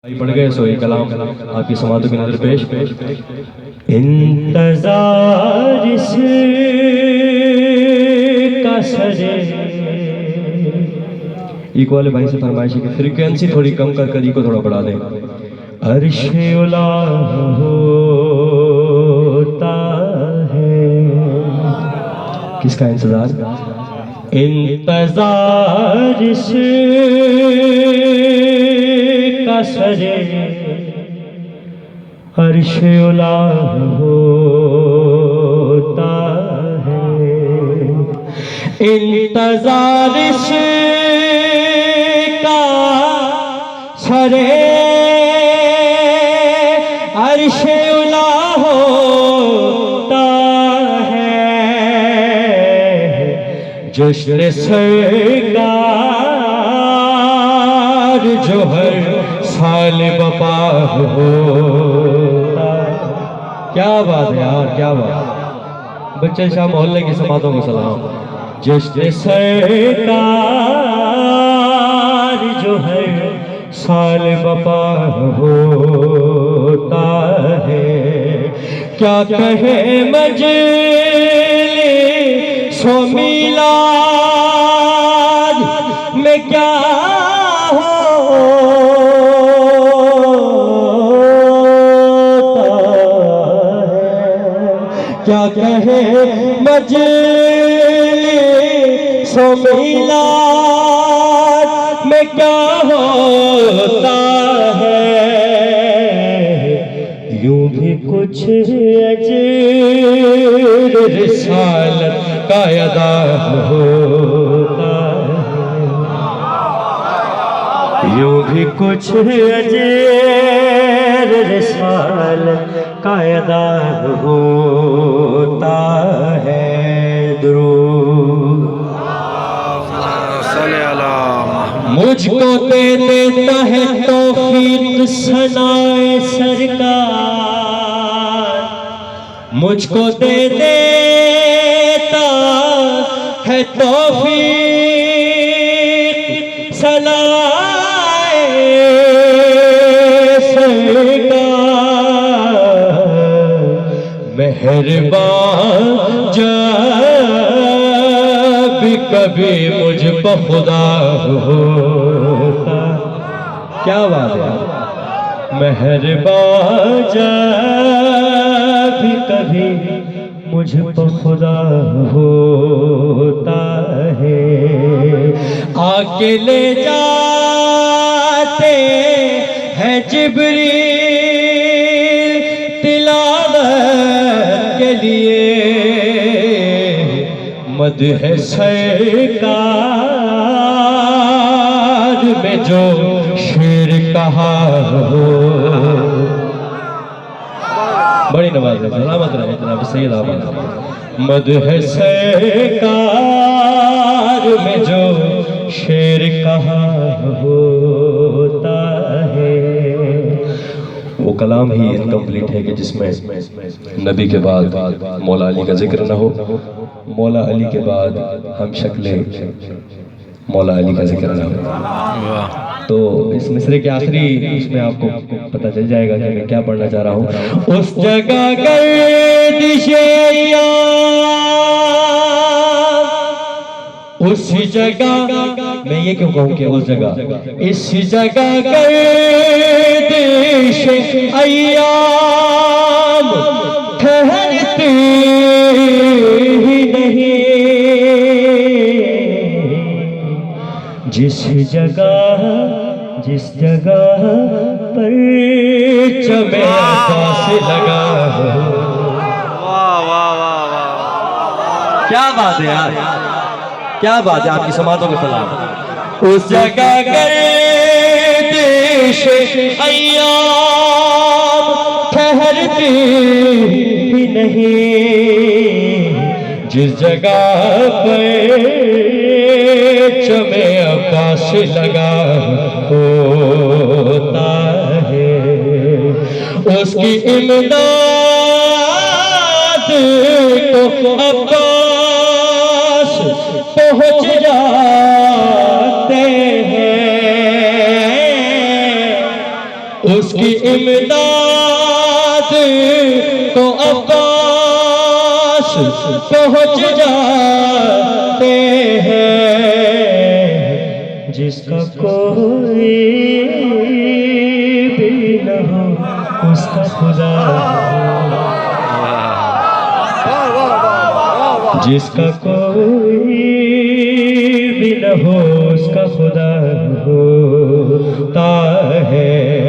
पढ़ गए सो कलाम आपकी समातों की नजर पेश। इंतजार से कसरे इको वाले भाई से फरमाइश है कि फ्रीक्वेंसी थोड़ी कम कर इको थोड़ा बढ़ा दें। अर्शे उला होता है किसका इंतजार? इंतजार से कसरे अर्शे उला होता है। इंतजार से कसरे अर्शे उला होता है। जश्न सरकार जो हर साल बपा होता। क्या बात है यार, क्या बात। बच्चे शाह मोहल्ले की समातों को सलाम। जश्न सरकार जो है साल बपा होता है। क्या कहे मजलिसो मिलाद में क्या क्या कहे मजलिसो मिलाद में क्या होता है। यूं भी कुछ अजर रिसालत का अदा होता है। यूं भी कुछ अजर रिसालत का अदा होता है। दुरूद मुझको दे देता है तौफीक सनाए सरकार। मुझको दे देता है तौफीक सनाए सरकार। मेहरबान जब कभी मुझ पर खुदा होता। क्या बात है। मेहरबान जब कभी मुझ पर खुदा होता है। आके ले जाते हैं जिब्रील तिलावत के लिए। मदह सरकार में जो शेर कहा हो। बड़ी नवाज है, सलामत रहे जनाब सैयद आबाद। मदह सरकार में जो शेर कहा होता है। वो कलाम ही इनकम्प्लीट है कि जिसमें नबी के बाद मौला अली का जिक्र न हो, मौला अली के बाद हम शक्ले मौला अली का जिक्र न हो। तो इस मिसरे के आखिरी उसमें आपको पता चल जाएगा कि मैं क्या पढ़ना चाह रहा हूँ। उस जगह गर्दिशे उस जगह, मैं ये क्यों कहूँ कि उस जगह, इस जगह गर्दिशे अय्याम ठहरती ही नहीं। जिस जगह पर चमे आकाश लगा हो। वाह वाह वाह वाह, क्या बात है यार, क्या बात है। आपकी समातों को सलाम। उस जगह गर्दिश अय्याम ठहरती ही नहीं। जिस जगह पर चमे आकाश लगा होता है। उसकी इमदाद को अब्बास पहुँच जाते हैं। उसकी इमदाद को अब्बास पहुँच जाते हैं। जिसका कोई भी न हो उसका खुदा, जिसका कोई भी न हो उसका खुदा होता है।